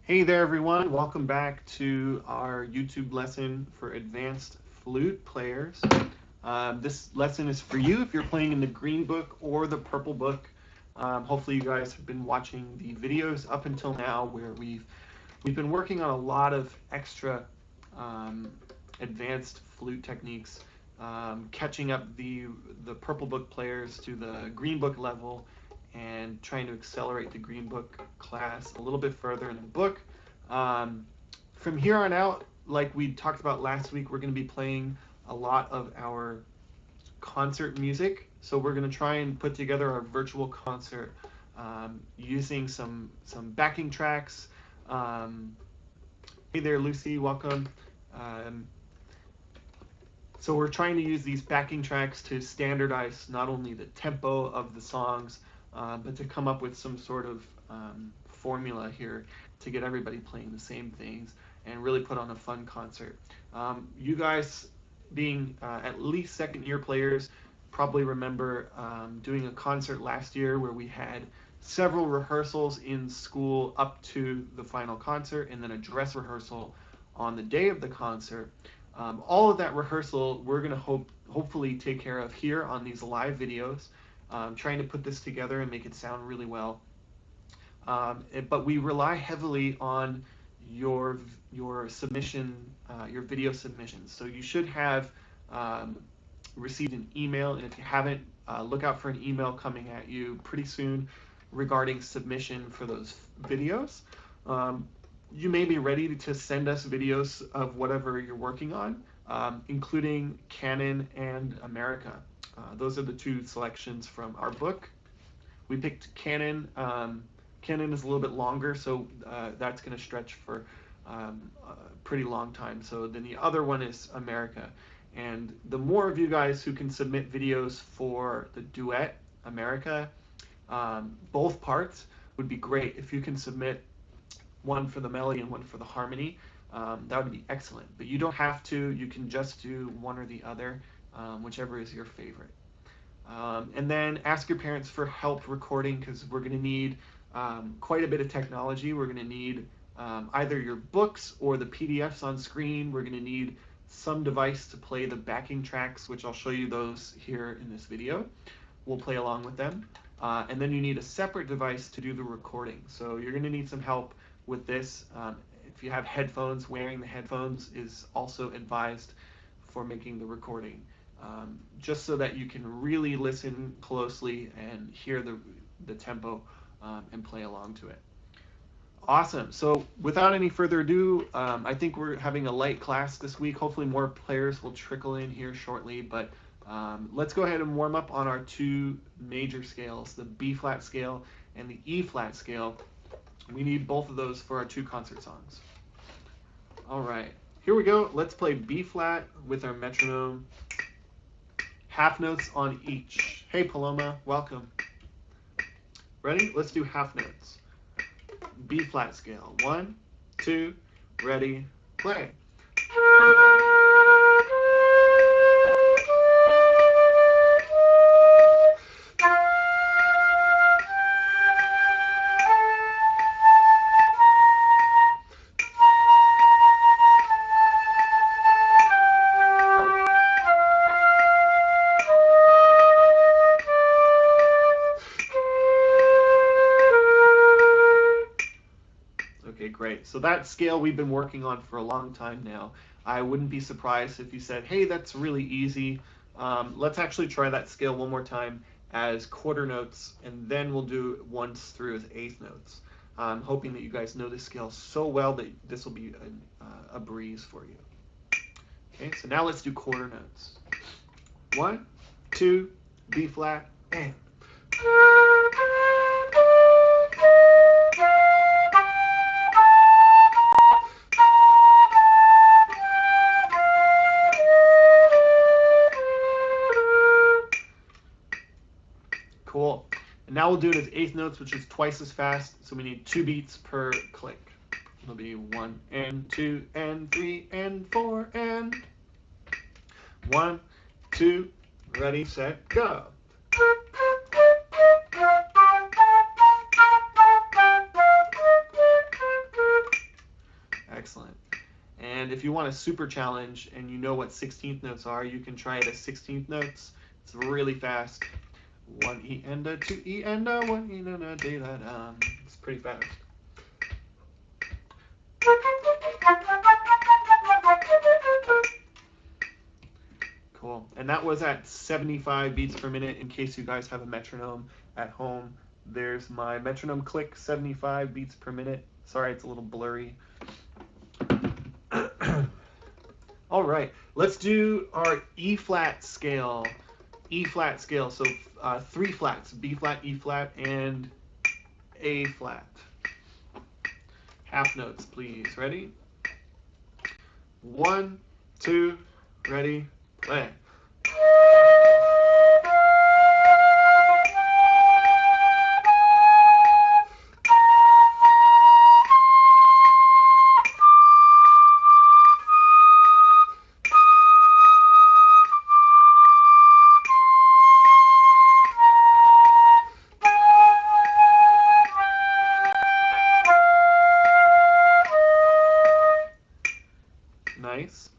Hey there everyone, welcome back to our YouTube lesson for advanced flute players. This lesson is for you if you're playing in the green book or the purple book. Hopefully you guys have been watching the videos up until now where we've been working on a lot of extra advanced flute techniques, catching up the purple book players to the green book level and trying to accelerate the green book class a little bit further in the book. From here on out, like we talked about last week, we're going to be playing a lot of our concert music. So we're going to try and put together our virtual concert using some backing tracks. Hey there, Lucy, welcome. Um, so we're trying to use these backing tracks to standardize not only the tempo of the songs, but to come up with some sort of formula here to get everybody playing the same things and really put on a fun concert. You guys, being at least second year players, probably remember doing a concert last year where we had several rehearsals in school up to the final concert and then a dress rehearsal on the day of the concert. All of that rehearsal we're going to hopefully take care of here on these live videos, trying to put this together and make it sound really well. But we rely heavily on your submission, your video submissions. So you should have received an email, and if you haven't, look out for an email coming at you pretty soon regarding submission for those videos. You may be ready to send us videos of whatever you're working on, including Canon and America. Those are the two selections from our book. We picked Canon. Canon is a little bit longer, so that's going to stretch for a pretty long time. So then the other one is America. And the more of you guys who can submit videos for the duet, America, both parts would be great. If you can submit one for the melody and one for the harmony, that would be excellent. But you don't have to. You can just do one or the other, whichever is your favorite. And then ask your parents for help recording, because we're going to need quite a bit of technology. We're going to need either your books or the PDFs on screen. We're going to need some device to play the backing tracks, which I'll show you those here in this video. We'll play along with them. And then you need a separate device to do the recording. So you're going to need some help with this. If you have headphones, wearing the headphones is also advised for making the recording. Just so that you can really listen closely and hear the tempo and play along to it. Awesome. So without any further ado, I think we're having a light class this week. Hopefully more players will trickle in here shortly, but let's go ahead and warm up on our two major scales, the B flat scale and the E flat scale. We need both of those for our two concert songs. All right, here we go. Let's play B flat with our metronome. Half notes on each. Hey Paloma, welcome. Ready? Let's do half notes. B flat scale. 1, 2, ready, play. Great. So that scale we've been working on for a long time now. I wouldn't be surprised if you said, hey, that's really easy. Let's actually try that scale one more time as quarter notes, and then we'll do it once through as eighth notes. I'm hoping that you guys know this scale so well that this will be a breeze for you. Okay, so now let's do quarter notes. 1, 2, B flat, and. Cool. And now we'll do it as eighth notes, which is twice as fast. So we need 2 beats per click. It'll be 1 and 2 and 3 and 4 and 1, 2, ready, set, go. if you want a super challenge and you know what 16th notes are, you can try it as 16th notes. It's really fast. 1 E and a 2 E and a 1 E and a da da da. It's pretty fast. Cool. And that was at 75 beats per minute. In case you guys have a metronome at home, there's my metronome click, 75 beats per minute. Sorry, it's a little blurry. All right, let's do our E flat scale. E flat scale, so 3 flats, B flat, E flat, and A flat. Half notes, please. Ready? 1, 2, ready, play. Nice.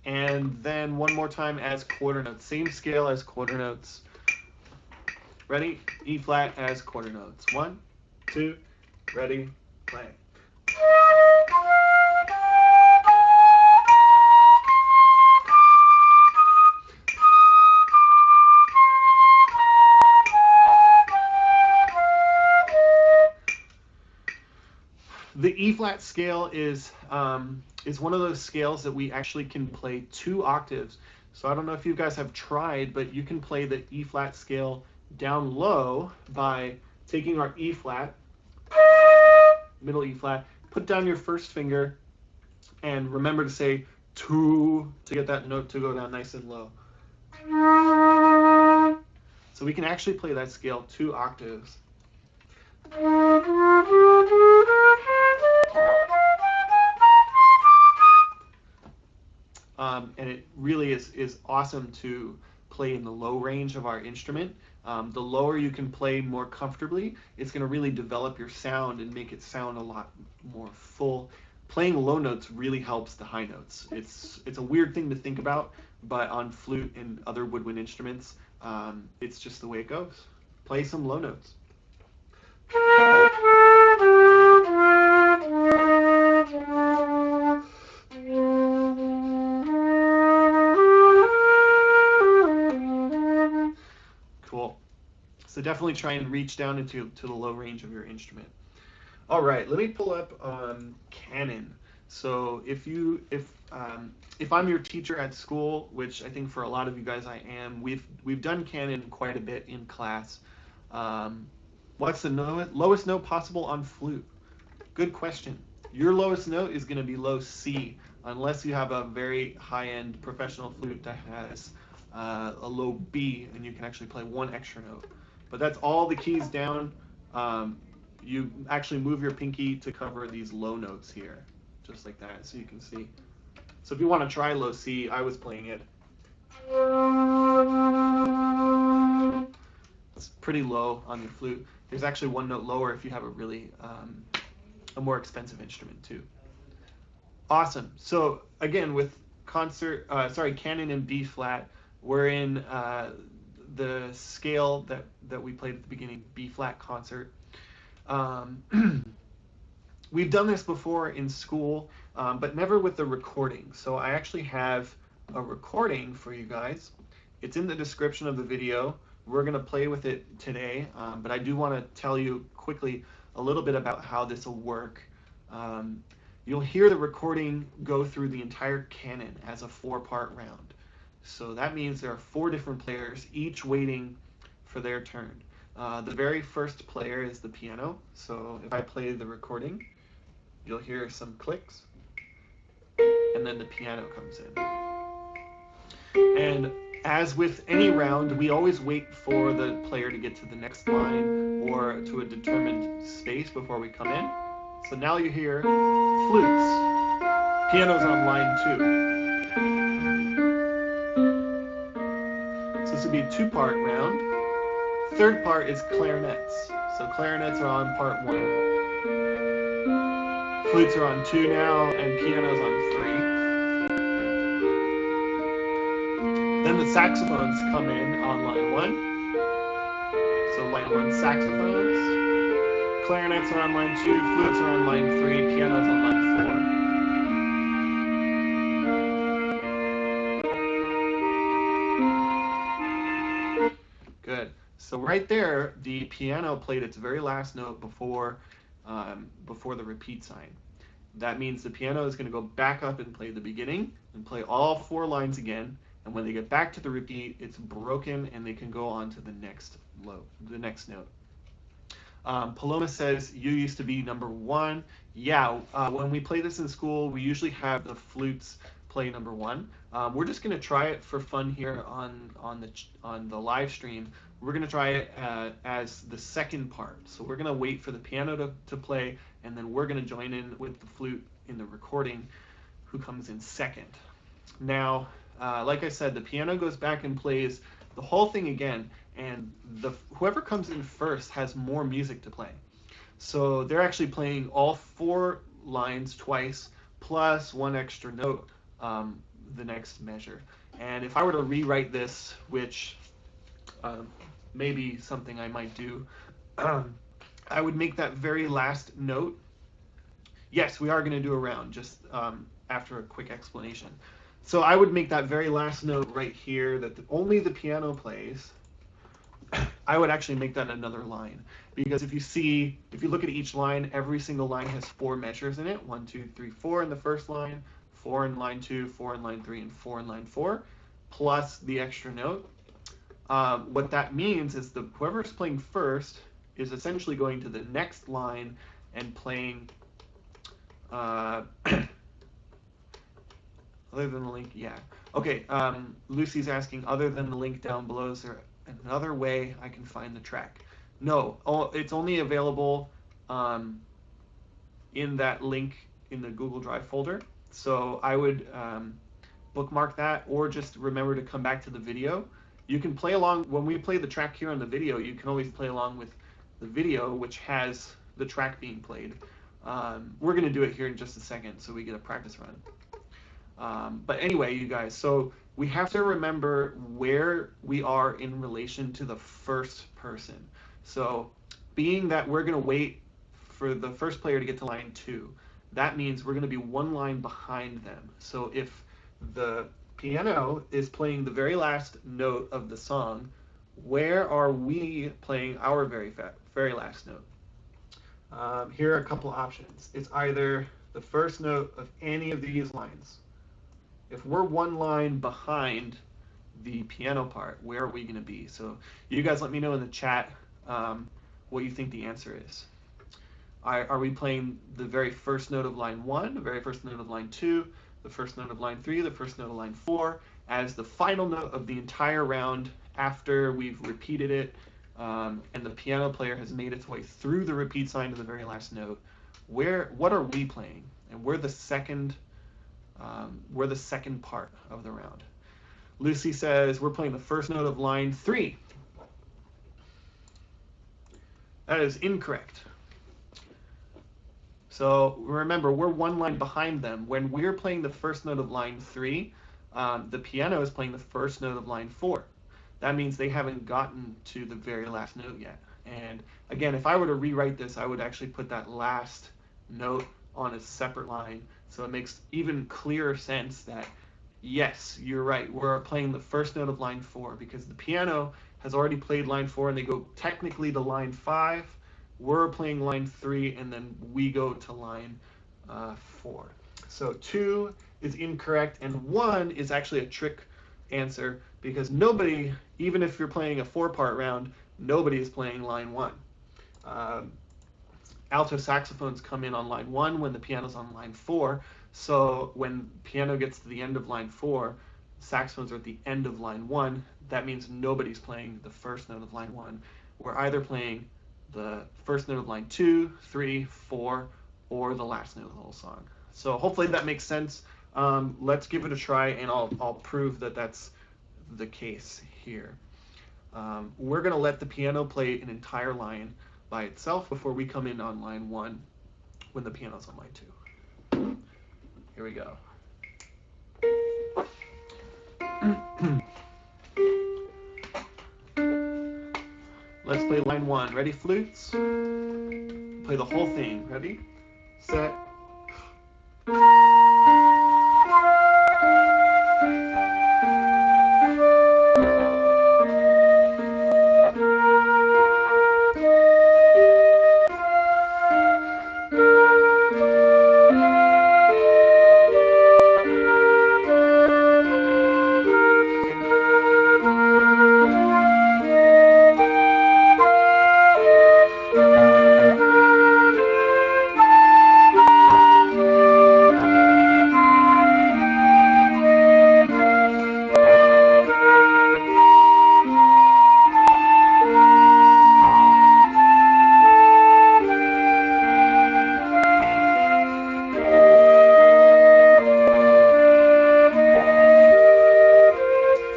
And then one more time as quarter notes. Same scale as quarter notes. Ready? E flat as quarter notes. 1, 2, ready, play. The E flat scale is one of those scales that we actually can play 2 octaves. So I don't know if you guys have tried, but you can play the E flat scale down low by taking our E flat, middle E flat, put down your first finger, and remember to say 2 to get that note to go down nice and low. So we can actually play that scale 2 octaves. And it really is awesome to play in the low range of our instrument. The lower you can play more comfortably, it's going to really develop your sound and make it sound a lot more full. Playing low notes really helps the high notes. It's a weird thing to think about, but on flute and other woodwind instruments, it's just the way it goes. Play some low notes. Cool. So definitely try and reach down into the low range of your instrument. All right, let me pull up Canon. So if I'm your teacher at school, which I think for a lot of you guys I am, we've done Canon quite a bit in class. What's the lowest note possible on flute? Good question. Your lowest note is going to be low C, unless you have a very high-end professional flute that has a low B, and you can actually play 1 extra note. But that's all the keys down. You actually move your pinky to cover these low notes here, just like that, so you can see. So if you want to try low C, I was playing it. It's pretty low on your flute. There's actually 1 note lower if you have a really a more expensive instrument too. Awesome. So again, with Canon in B flat, we're in the scale that we played at the beginning, B flat concert. We've done this before in school, but never with the recording. So I actually have a recording for you guys. It's in the description of the video. We're going to play with it today, but I do want to tell you quickly a little bit about how this will work. You'll hear the recording go through the entire canon as a 4-part round. So that means there are 4 different players, each waiting for their turn. The very first player is the piano. So if I play the recording, you'll hear some clicks, and then the piano comes in. And as with any round, we always wait for the player to get to the next line or to a determined space before we come in. So now you hear flutes. Piano's on line 2. So this would be a 2-part round. Third part is clarinets. So clarinets are on part 1. Flutes are on 2 now, and piano's on 3. Then the saxophones come in on line 1. So line 1 saxophones. Clarinets are on line 2, flutes are on line 3, pianos on line 4. Good. So right there, the piano played its very last note before the repeat sign. That means the piano is going to go back up and play the beginning and play all 4 lines again. And when they get back to the repeat, it's broken and they can go on to the next note. Paloma says, you used to be number 1. Yeah, when we play this in school, we usually have the flutes play number 1. We're just going to try it for fun here on the live stream. We're going to try it as the second part. So we're going to wait for the piano to play, and then we're going to join in with the flute in the recording, who comes in second. Now, like I said, the piano goes back and plays the whole thing again, and whoever comes in first has more music to play. So they're actually playing all 4 lines twice, plus 1 extra note the next measure. And if I were to rewrite this, which may be something I might do, I would make that very last note. Yes, we are going to do a round just after a quick explanation. So I would make that very last note right here that only the piano plays. I would actually make that another line, because if you look at each line, every single line has 4 measures in it. 1, 2, 3, 4 in the first line, 4 in line 2, 4 in line 3, and 4 in line 4, plus the extra note. What that means is whoever's playing first is essentially going to the next line and playing other than the link, yeah. Okay, Lucy's asking, other than the link down below, is there another way I can find the track? No, it's only available in that link in the Google Drive folder. So I would bookmark that, or just remember to come back to the video. You can play along, when we play the track here on the video, you can always play along with the video, which has the track being played. We're going to do it here in just a second, so we get a practice run. But anyway, you guys, so we have to remember where we are in relation to the first person. So being that we're going to wait for the first player to get to line 2, that means we're going to be 1 line behind them. So if the piano is playing the very last note of the song, where are we playing our very last note? Here are a couple options. It's either the first note of any of these lines. If we're 1 line behind the piano part, where are we going to be? So you guys let me know in the chat what you think the answer is. Are we playing the very first note of line 1, the very first note of line 2, the first note of line 3, the first note of line 4, as the final note of the entire round after we've repeated it, and the piano player has made its way through the repeat sign to the very last note? What are we playing? And we're the second part of the round. Lucy says we're playing the first note of line 3. That is incorrect. So remember, we're 1 line behind them. When we're playing the first note of line 3, the piano is playing the first note of line 4. That means they haven't gotten to the very last note yet. And again, if I were to rewrite this, I would actually put that last note on a separate line, so it makes even clearer sense that, yes, you're right, we're playing the first note of line 4, because the piano has already played line 4 and they go technically to line 5. We're playing line 3, and then we go to line 4. So 2 is incorrect, and 1 is actually a trick answer, because nobody, even if you're playing a 4-part round, nobody is playing line 1. Alto saxophones come in on line 1 when the piano's on line 4. So when piano gets to the end of line 4, saxophones are at the end of line 1. That means nobody's playing the first note of line 1. We're either playing the first note of line 2, 3, 4, or the last note of the whole song. So hopefully that makes sense. Let's give it a try, and I'll prove that that's the case here. We're going to let the piano play an entire line by itself before we come in on line 1 when the piano's on line 2. Here we go. Let's play line 1. Ready, flutes? Play the whole thing. Ready, set.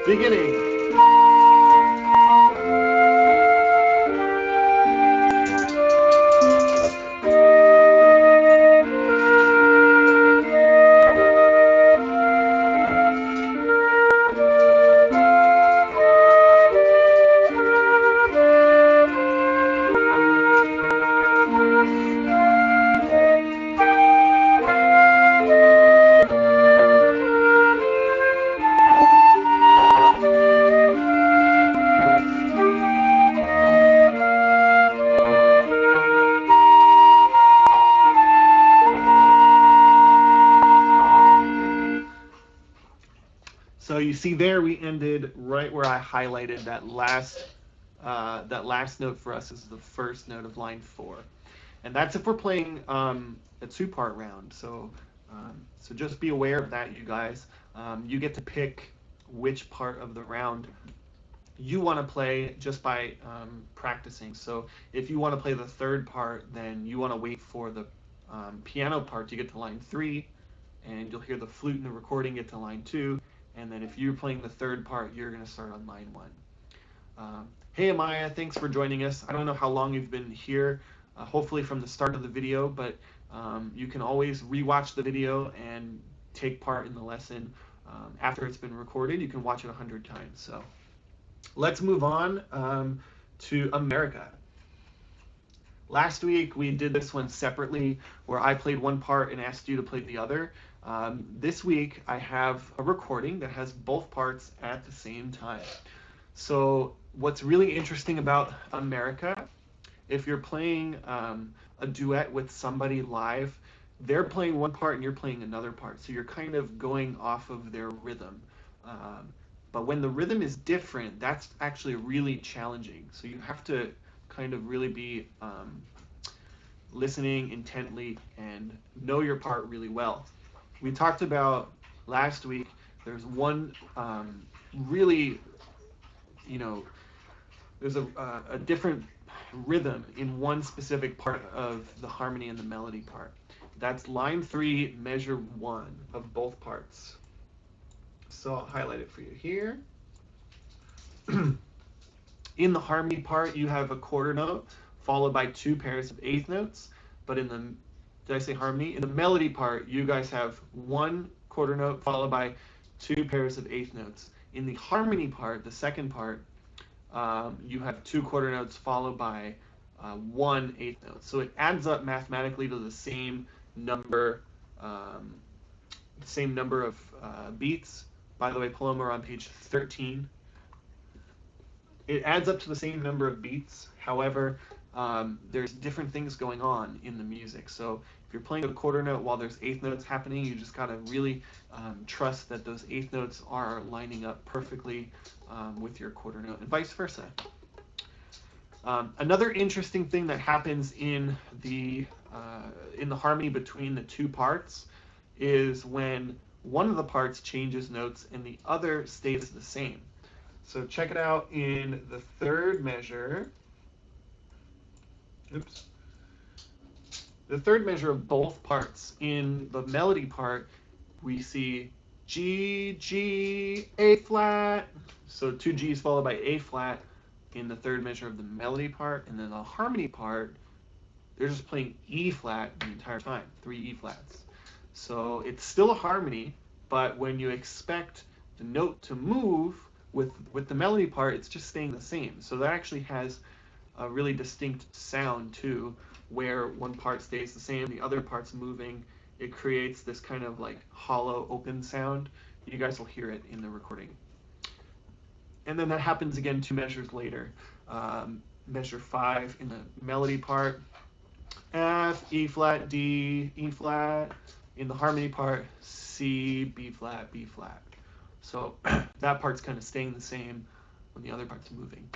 Beginning. So you see there we ended right where I highlighted that last note for us is the first note of line 4. And that's if we're playing a 2-part round. So just be aware of that, you guys. You get to pick which part of the round you want to play just by practicing. So if you want to play the 3rd part, then you want to wait for the piano part to get to line 3, and you'll hear the flute in the recording get to line 2, and then if you're playing the 3rd part, you're going to start on line 1. Hey Amaya, thanks for joining us. I don't know how long you've been here, hopefully from the start of the video, but you can always rewatch the video and take part in the lesson after it's been recorded. You can watch it 100 times. So let's move on to America. Last week we did this one separately where I played one part and asked you to play the other. This week I have a recording that has both parts at the same time. So what's really interesting about America, if you're playing a duet with somebody live, they're playing one part and you're playing another part. So you're kind of going off of their rhythm. But when the rhythm is different, that's actually really challenging. So you have to kind of really be listening intently and know your part really well. We talked about last week, there's one really, there's a different rhythm in one specific part of the harmony and the melody part. That's line 3, measure 1 of both parts. So I'll highlight it for you here. In the harmony part, you have a quarter note followed by 2 pairs of 8th notes. But in the, did I say harmony? In the melody part, you guys have 1 quarter note followed by 2 pairs of 8th notes. In the harmony part, the second part, you have 2 quarter notes followed by 1 8th note. So it adds up mathematically to the same number of beats. By the way, Paloma, we're on page 13. It adds up to the same number of beats. However, there's different things going on in the music. So if you're playing a quarter note while there's 8th notes happening, you just gotta really trust that those 8th notes are lining up perfectly with your quarter note, and vice versa. Another interesting thing that happens in the harmony between the 2 parts is when one of the parts changes notes and the other stays the same. So check it out in the 3rd measure. Oops. The 3rd measure of both parts. In the melody part, we see G, G, A flat. So 2 G's followed by A flat in the 3rd measure of the melody part. And then the harmony part, they're just playing E flat the entire time, 3 E flats. So it's still a harmony, but when you expect the note to move with the melody part, it's just staying the same. So that actually has a really distinct sound too, where one part stays the same, the other part's moving. It creates this kind of like hollow, open sound. You guys will hear it in the recording. And then that happens again 2 measures later. Measure 5 in the melody part, F, E flat, D, E flat. In the harmony part, C, B flat, B flat. So that part's kind of staying the same when the other part's moving.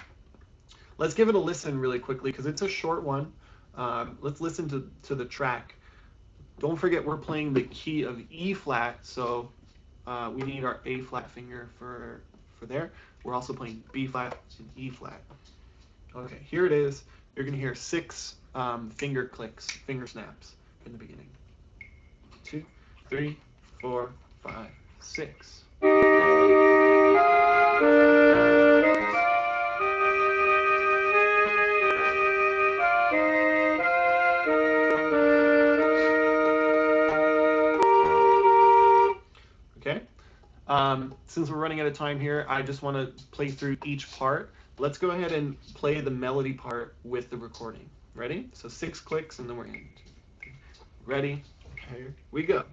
Let's give it a listen really quickly because it's a short one. Let's listen to the track. Don't forget we're playing the key of E flat, so we need our A flat finger for there. We're also playing B flat and E flat. Okay, here it is. You're going to hear 6 finger clicks, finger snaps in the beginning. 2, 3, 4, 5, 6. Okay. Since we're running out of time here, I just want to play through each part. Let's go ahead and play the melody part with the recording. Ready? So 6 clicks and then we're in. Ready? Here we go.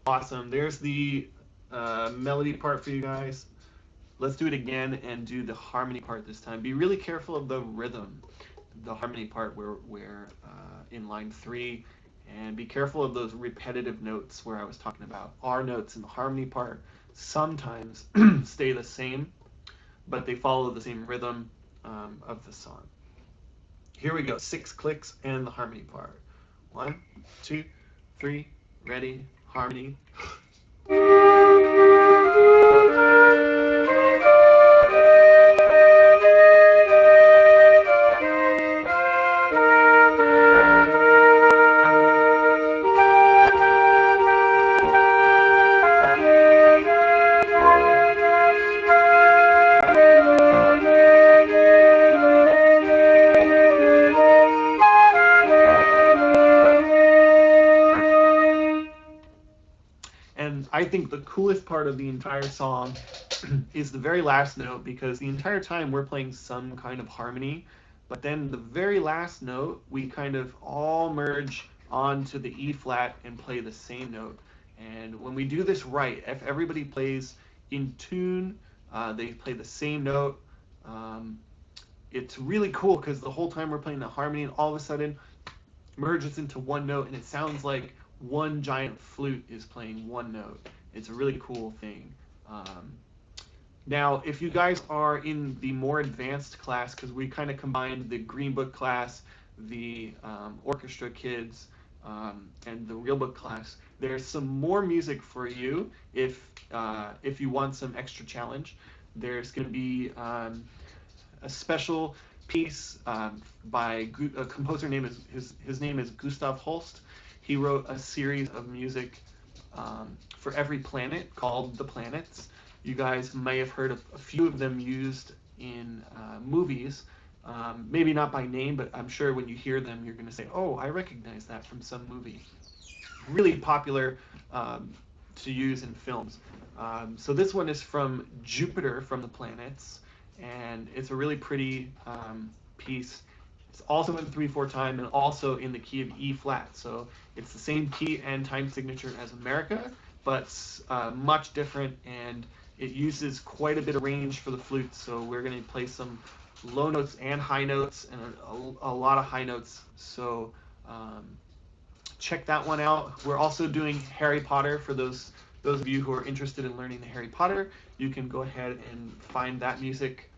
Awesome. There's the melody part for you guys. Let's do it again and do the harmony part this time. Be really careful of the rhythm, the harmony part where in line 3, and be careful of those repetitive notes where I was talking about. Our notes in the harmony part sometimes stay the same, but they follow the same rhythm of the song. Here we go. 6 clicks and the harmony part. 1, 2, 3, ready, harmony. And I think the coolest part of the entire song is the very last note, because the entire time we're playing some kind of harmony, but then the very last note we kind of all merge onto the E flat and play the same note. And when we do this right, if everybody plays in tune, they play the same note. It's really cool because the whole time we're playing the harmony, and all of a sudden merges into one note, and it sounds like one giant flute is playing one note. It's a really cool thing. Now, if you guys are in the more advanced class, because we kind of combined the Green Book class, the orchestra kids, and the Real Book class, there's some more music for you if you want some extra challenge. There's going to be a special piece by a composer name his name is Gustav Holst. He wrote a series of music for every planet called The Planets. You guys may have heard of a few of them used in movies. Maybe not by name, but I'm sure when you hear them, you're going to say, "Oh, I recognize that from some movie." Really popular to use in films. So this one is from Jupiter from the Planets, and it's a really pretty piece. It's also in 3/4 time and also in the key of E flat. So it's the same key and time signature as America, but much different, and it uses quite a bit of range for the flute. So we're going to play some low notes and high notes, and a lot of high notes. So check that one out. We're also doing Harry Potter for those of you who are interested in learning the Harry Potter. You can go ahead and find that music.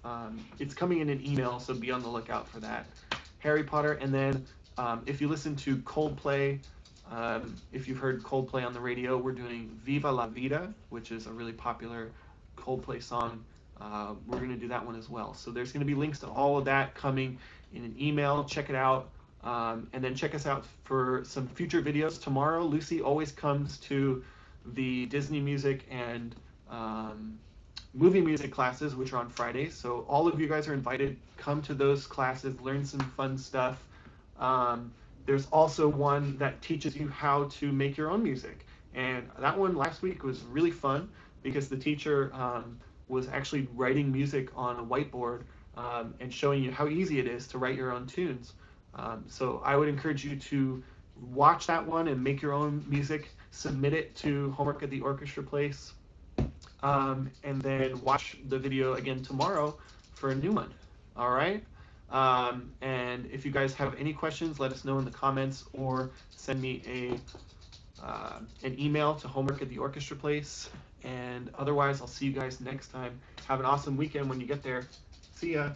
It's coming in an email, so be on the lookout for that. Harry Potter, and then if you listen to Coldplay, if you've heard Coldplay on the radio, we're doing Viva la Vida, which is a really popular Coldplay song. we're going to do that one as well. So there's going to be links to all of that coming in an email. Check it out. And then check us out for some future videos. Tomorrow, Lucy always comes to the Disney music and movie music classes, which are on Fridays. So all of you guys are invited. Come to those classes, learn some fun stuff. There's also one that teaches you how to make your own music. And that one last week was really fun because the teacher was actually writing music on a whiteboard and showing you how easy it is to write your own tunes. So I would encourage you to watch that one and make your own music, submit it to Homework at the Orchestra Place, and then watch the video again tomorrow for a new one. All right? And if you guys have any questions, let us know in the comments or send me an email to Homework at the Orchestra Place. And otherwise, I'll see you guys next time. Have an awesome weekend when you get there. See ya.